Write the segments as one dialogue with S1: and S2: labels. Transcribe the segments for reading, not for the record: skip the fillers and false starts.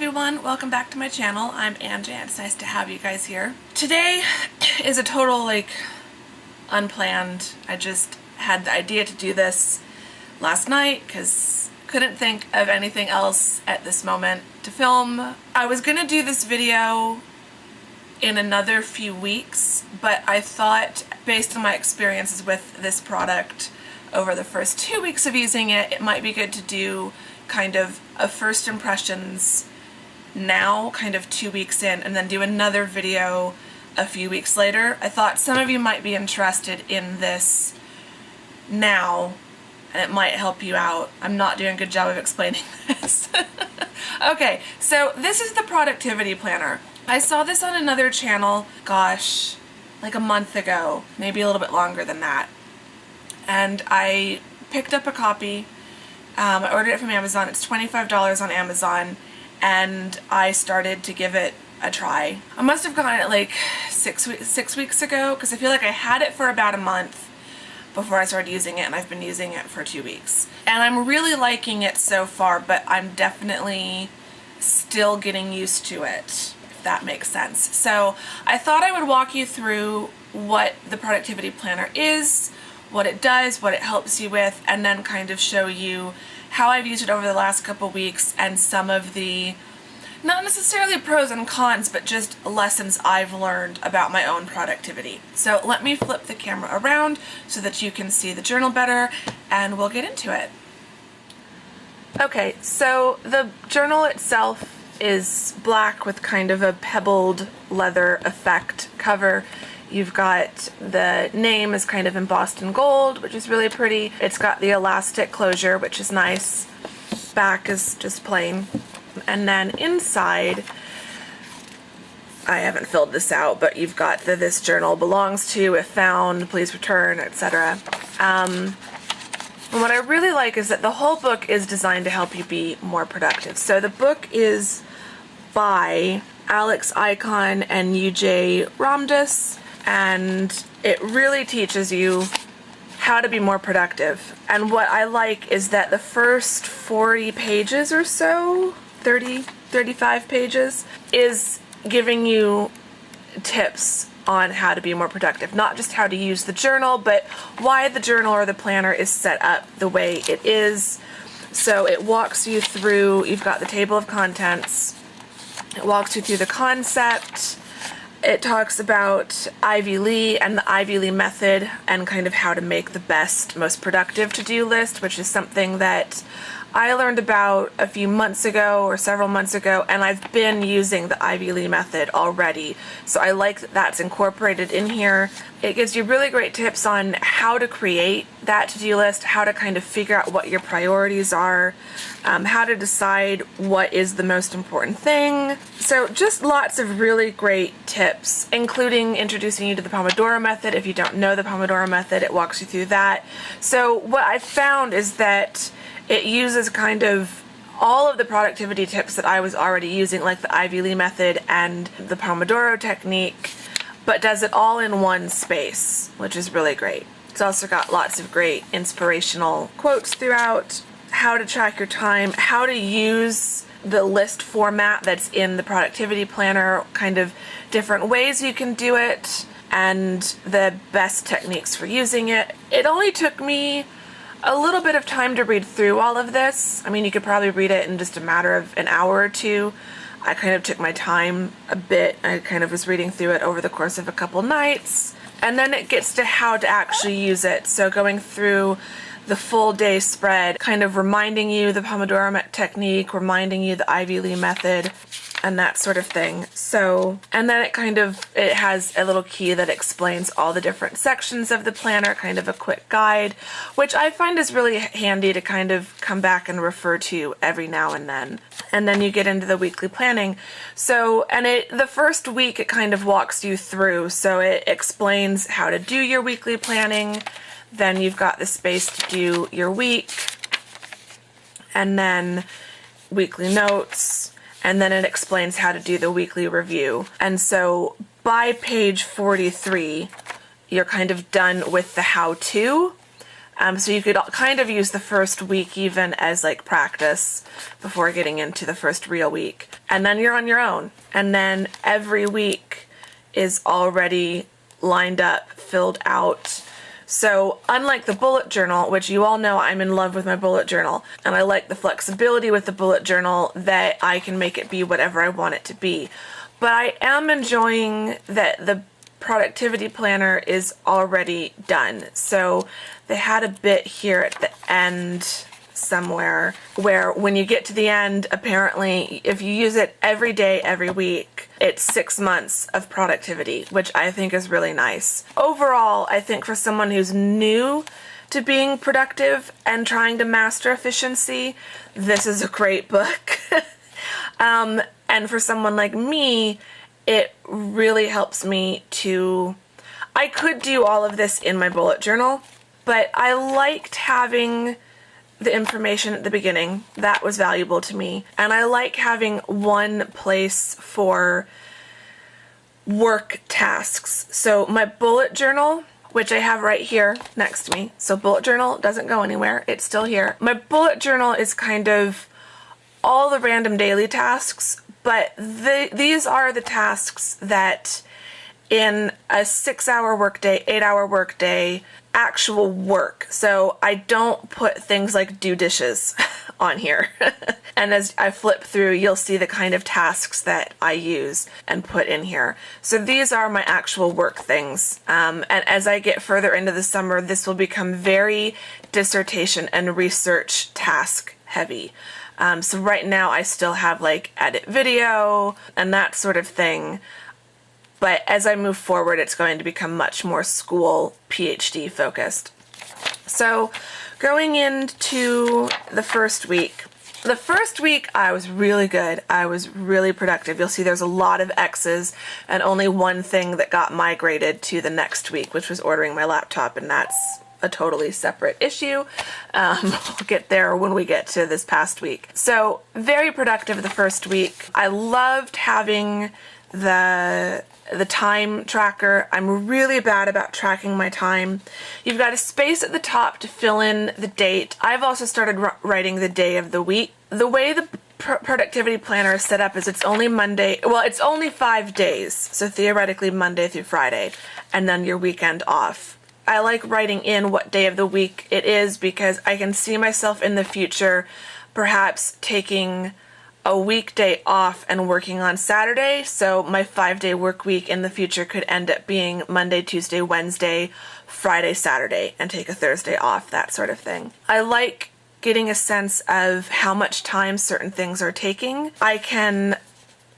S1: everyone, welcome back to my channel. I'm Angie and it's nice to have you guys here. Today is a total unplanned. I just had the idea to do this last night because couldn't think of anything else at this moment to film. I was gonna do this video in another few weeks, but I thought based on my experiences with this product over the first 2 weeks of using it, it might be good to do kind of a first impressions now, kind of 2 weeks in, and then do another video a few weeks later. I thought some of you might be interested in this now, and it might help you out. I'm not doing a good job of explaining this. Okay, so this is the productivity planner. I saw this on another channel, gosh, like a month ago, maybe a little bit longer than that. And I picked up a copy. I ordered it from Amazon. It's $25 on Amazon, and I started to give it a try. I must have gotten it like six weeks ago, because I feel like I had it for about a month before I started using it, and I've been using it for 2 weeks. And I'm really liking it so far, but I'm definitely still getting used to it, if that makes sense. So I thought I would walk you through what the productivity planner is, what it does, what it helps you with, and then kind of show you how I've used it over the last couple weeks and some of the, not necessarily pros and cons, but just lessons I've learned about my own productivity. So let me flip the camera around so that you can see the journal better, and we'll get into it. Okay, so the journal itself is black with kind of a pebbled leather effect cover. You've got the name is kind of embossed in gold, which is really pretty. It's got the elastic closure, which is nice. Back is just plain. And then inside, I haven't filled this out, but you've got the "this journal belongs to, if found, please return," etc. And what I really like is that the whole book is designed to help you be more productive. So the book is by Alex Icahn and UJ Ramdas, and it really teaches you how to be more productive. And what I like is that the first 40 pages or so, 35 pages, is giving you tips on how to be more productive. Not just how to use the journal, but why the journal or the planner is set up the way it is. So it walks you through, you've got the table of contents, it walks you through the concept. It talks about Ivy Lee and the Ivy Lee method and kind of how to make the best, most productive to-do list, which is something that I learned about a few months ago or several months ago, and I've been using the Ivy Lee method already. So I like that that's incorporated in here. It gives you really great tips on how to create that to-do list, how to kind of figure out what your priorities are, how to decide what is the most important thing. So just lots of really great tips, including introducing you to the Pomodoro method. If you don't know the Pomodoro method, it walks you through that. So what I've found is that it uses kind of all of the productivity tips that I was already using, like the Ivy Lee method and the Pomodoro technique, but does it all in one space, which is really great. It's also got lots of great inspirational quotes throughout, how to track your time, how to use the list format that's in the productivity planner, kind of different ways you can do it, and the best techniques for using it. It only took me a little bit of time to read through all of this. I mean, you could probably read it in just a matter of an hour or two. I kind of took my time a bit. I kind of was reading through it over the course of a couple nights. And then it gets to how to actually use it. So going through the full day spread, kind of reminding you the Pomodoro technique, reminding you the Ivy Lee method, and that sort of thing. So, and then it has a little key that explains all the different sections of the planner, kind of a quick guide, which I find is really handy to kind of come back and refer to every now and then. And then you get into the weekly planning. So, and the first week it kind of walks you through. So it explains how to do your weekly planning. Then you've got the space to do your week, and then weekly notes. And then it explains how to do the weekly review. And so by page 43, you're kind of done with the how-to. So you could kind of use the first week even as like practice before getting into the first real week. And then you're on your own. And then every week is already lined up, filled out. So unlike the bullet journal, which you all know I'm in love with my bullet journal, and I like the flexibility with the bullet journal that I can make it be whatever I want it to be. But I am enjoying that the productivity planner is already done. So they had a bit here at the end somewhere where when you get to the end, apparently if you use it every day, every week, it's 6 months of productivity, which I think is really nice. Overall, I think for someone who's new to being productive and trying to master efficiency, this is a great book. And for someone like me, it really helps me to... I could do all of this in my bullet journal, but I liked having the information at the beginning. That was valuable to me. And I like having one place for work tasks. So my bullet journal, which I have right here next to me. So bullet journal doesn't go anywhere. It's still here. My bullet journal is kind of all the random daily tasks, but these are the tasks that in a 6-hour workday, 8-hour workday, actual work. So I don't put things like do dishes on here. And as I flip through, you'll see the kind of tasks that I use and put in here. So these are my actual work things. And as I get further into the summer, this will become very dissertation and research task heavy. So right now I still have like edit video and that sort of thing. But as I move forward, it's going to become much more school PhD focused. So going into the first week I was really good. I was really productive. You'll see there's a lot of X's and only one thing that got migrated to the next week, which was ordering my laptop, and that's a totally separate issue. We'll get there when we get to this past week. So very productive the first week. I loved having the time tracker. I'm really bad about tracking my time. You've got a space at the top to fill in the date. I've also started writing the day of the week. The way the productivity planner is set up is it's only Monday, well, it's only 5 days. So theoretically Monday through Friday, and then your weekend off. I like writing in what day of the week it is because I can see myself in the future perhaps taking a weekday off and working on Saturday. So my 5-day work week in the future could end up being Monday, Tuesday, Wednesday, Friday, Saturday, and take a Thursday off, that sort of thing. I like getting a sense of how much time certain things are taking. I can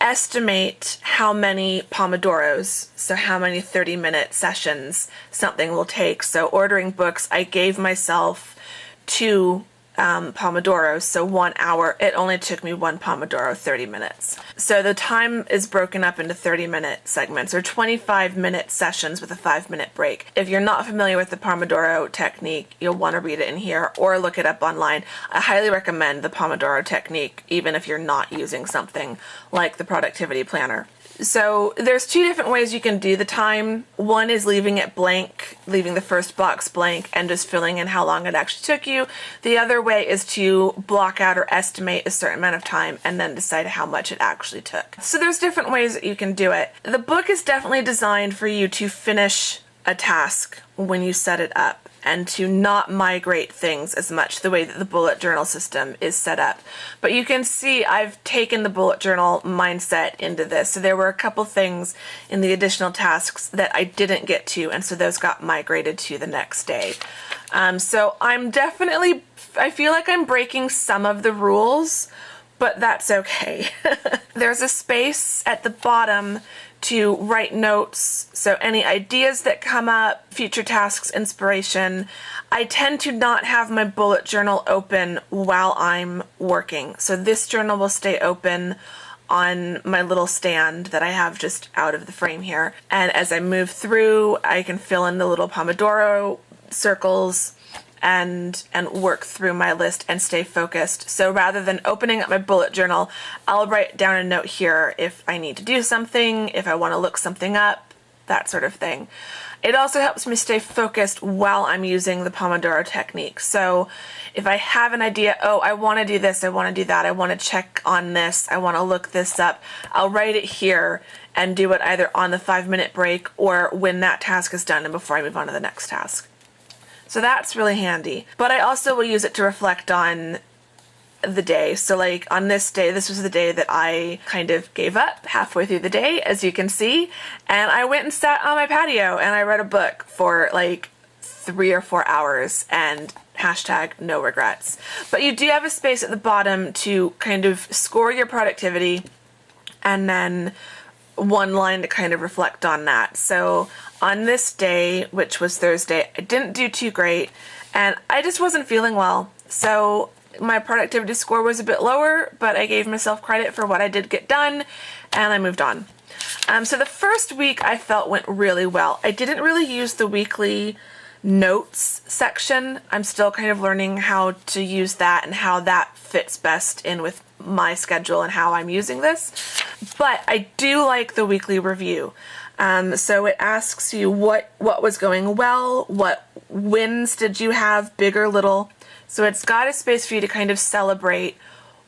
S1: estimate how many Pomodoros, so how many 30-minute sessions something will take. So ordering books, I gave myself 2 Pomodoros, so 1 hour. It only took me 1 Pomodoro, 30 minutes. So the time is broken up into 30-minute segments or 25-minute sessions with a 5-minute break. If you're not familiar with the Pomodoro technique, you'll want to read it in here or look it up online. I highly recommend the Pomodoro technique, even if you're not using something like the productivity planner. So there's 2 different ways you can do the time. One is leaving it blank, leaving the first box blank and just filling in how long it actually took you. The other way is to block out or estimate a certain amount of time and then decide how much it actually took. So there's different ways that you can do it. The book is definitely designed for you to finish a task when you set it up and to not migrate things as much the way that the bullet journal system is set up. But you can see I've taken the bullet journal mindset into this. So there were a couple things in the additional tasks that I didn't get to, and so those got migrated to the next day. So I feel like I'm breaking some of the rules, but that's okay. There's a space at the bottom to write notes, so any ideas that come up, future tasks, inspiration. I tend to not have my bullet journal open while I'm working, so this journal will stay open on my little stand that I have just out of the frame here. And as I move through, I can fill in the little Pomodoro circles and work through my list and stay focused. So rather than opening up my bullet journal, I'll write down a note here if I need to do something, if I want to look something up, that sort of thing. It also helps me stay focused while I'm using the Pomodoro technique. So if I have an idea, oh, I want to do this, I want to do that, I want to check on this, I want to look this up, I'll write it here and do it either on the 5-minute break or when that task is done and before I move on to the next task. So that's really handy. But I also will use it to reflect on the day. So like on this day, this was the day that I kind of gave up halfway through the day, as you can see, and I went and sat on my patio and I read a book for like 3 or 4 hours, and hashtag no regrets. But you do have a space at the bottom to kind of score your productivity and then one line to kind of reflect on that. So on this day, which was Thursday, I didn't do too great and I just wasn't feeling well. So my productivity score was a bit lower, but I gave myself credit for what I did get done and I moved on. So the first week I felt went really well. I didn't really use the weekly notes section. I'm still kind of learning how to use that and how that fits best in with my schedule and how I'm using this. But I do like the weekly review. So it asks you what was going well, what wins did you have, big or little. So it's got a space for you to kind of celebrate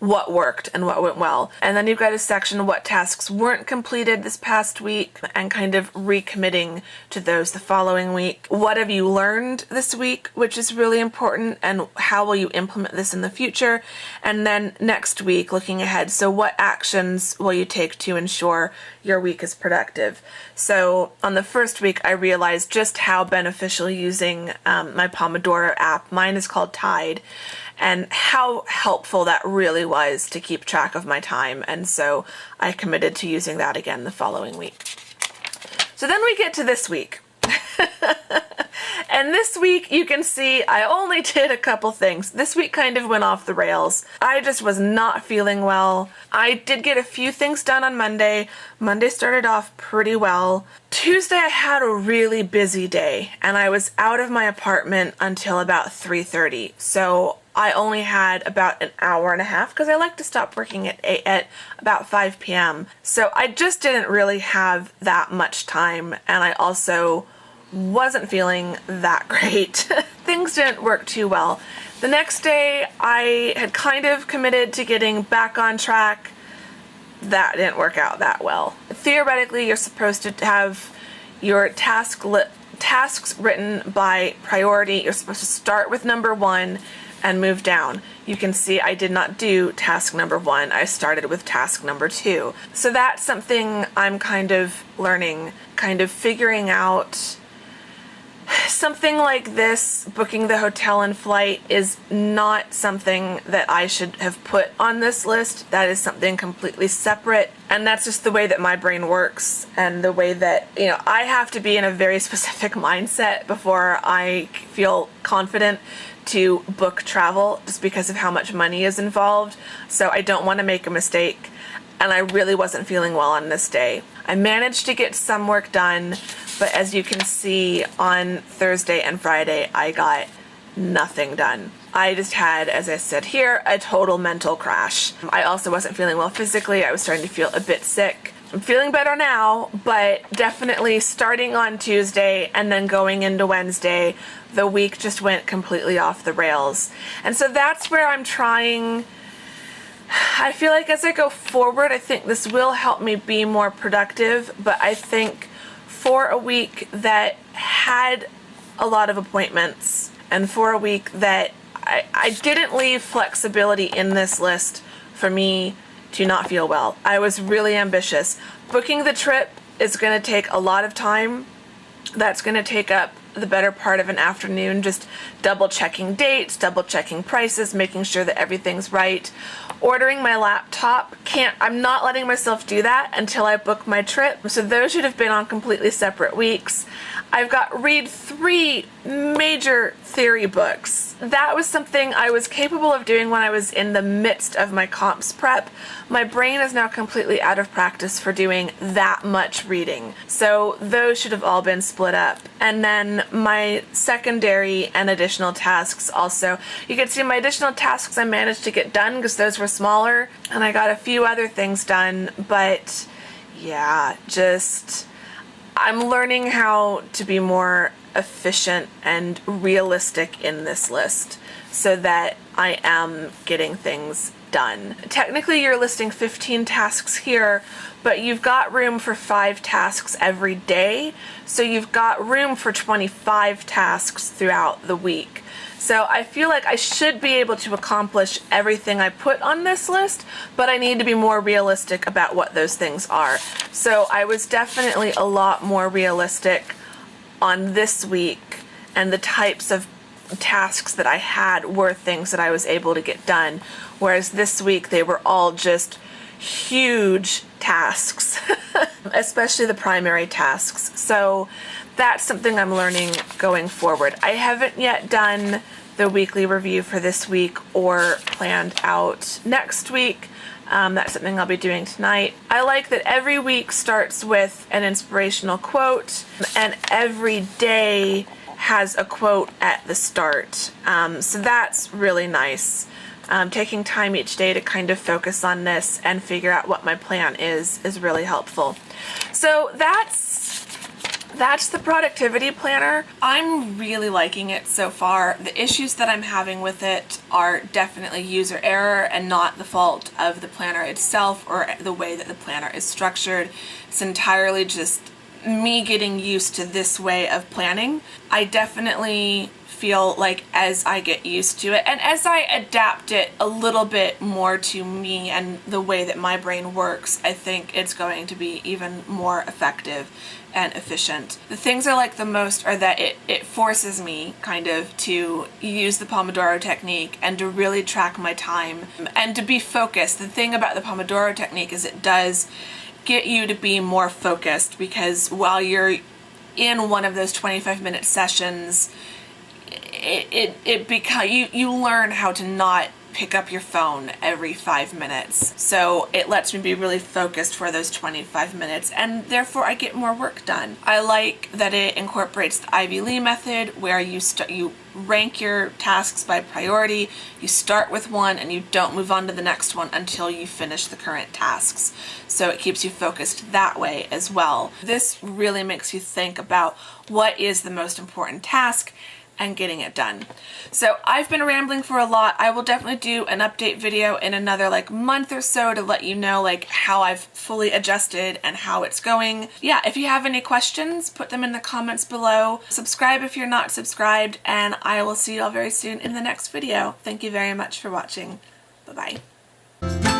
S1: what worked and what went well. And then you've got a section what tasks weren't completed this past week and kind of recommitting to those the following week. What have you learned this week, which is really important, and how will you implement this in the future? And then next week, looking ahead, so what actions will you take to ensure your week is productive? So on the first week, I realized just how beneficial using my Pomodoro app, mine is called Tide, and how helpful that really was to keep track of my time. And so I committed to using that again the following week. So then we get to this week. And this week, you can see I only did a couple things. This week kind of went off the rails. I just was not feeling well. I did get a few things done on Monday. Monday started off pretty well. Tuesday, I had a really busy day, and I was out of my apartment until about 3:30. So I only had about an hour and a half because I like to stop working at about 5 p.m. So I just didn't really have that much time, and I also wasn't feeling that great. Things didn't work too well. The next day, I had kind of committed to getting back on track. That didn't work out that well. Theoretically, you're supposed to have your tasks written by priority. You're supposed to start with number 1 and move down. You can see I did not do task number 1. I started with task number 2. So that's something I'm kind of learning, kind of figuring out. Something like this, booking the hotel and flight, is not something that I should have put on this list. That is something completely separate. And that's just the way that my brain works and the way that, I have to be in a very specific mindset before I feel confident to book travel, just because of how much money is involved. So I don't want to make a mistake. And I really wasn't feeling well on this day. I managed to get some work done, but as you can see, on Thursday and Friday, I got nothing done. I just had, as I said here, a total mental crash. I also wasn't feeling well physically. I was starting to feel a bit sick. I'm feeling better now, but definitely starting on Tuesday and then going into Wednesday, the week just went completely off the rails. And so that's where I'm trying. I feel like as I go forward, I think this will help me be more productive, but I think for a week that had a lot of appointments and for a week that I didn't leave flexibility in this list for me to not feel well. I was really ambitious. Booking the trip is going to take a lot of time. That's going to take up the better part of an afternoon, just double checking dates, double checking prices, making sure that everything's right. Ordering my laptop, I'm not letting myself do that until I book my trip. So those should have been on completely separate weeks. I've got read 3 major theory books. That was something I was capable of doing when I was in the midst of my comps prep. My brain is now completely out of practice for doing that much reading. So those should have all been split up. And then my secondary and additional tasks also. You can see my additional tasks I managed to get done because those were smaller, and I got a few other things done, but yeah, just I'm learning how to be more efficient and realistic in this list so that I am getting things done. Technically, you're listing 15 tasks here, but you've got room for 5 tasks every day, so you've got room for 25 tasks throughout the week. So I feel like I should be able to accomplish everything I put on this list, but I need to be more realistic about what those things are. So I was definitely a lot more realistic on this week, and the types of tasks that I had were things that I was able to get done, whereas this week they were all just huge tasks, especially the primary tasks. So that's something I'm learning going forward. I haven't yet done the weekly review for this week or planned out next week. That's something I'll be doing tonight. I like that every week starts with an inspirational quote, and every day has a quote at the start. So that's really nice. Taking time each day to kind of focus on this and figure out what my plan is really helpful. So that's the productivity planner. I'm really liking it so far. The issues that I'm having with it are definitely user error and not the fault of the planner itself or the way that the planner is structured. It's entirely just me getting used to this way of planning. I definitely feel like as I get used to it and as I adapt it a little bit more to me and the way that my brain works, I think it's going to be even more effective and efficient. The things I like the most are that it forces me kind of to use the Pomodoro technique and to really track my time and to be focused. The thing about the Pomodoro technique is it does get you to be more focused, because while you're in one of those 25-minute sessions, you learn how to not pick up your phone every 5 minutes. So it lets me be really focused for those 25 minutes, and therefore I get more work done. I like that it incorporates the Ivy Lee method, where you rank your tasks by priority. You start with one and you don't move on to the next one until you finish the current tasks. So it keeps you focused that way as well. This really makes you think about what is the most important task and getting it done. So I've been rambling for a lot. I will definitely do an update video in another month or so to let you know how I've fully adjusted and how it's going. Yeah, if you have any questions, put them in the comments below. Subscribe if you're not subscribed, and I will see you all very soon in the next video. Thank you very much for watching. Bye-bye.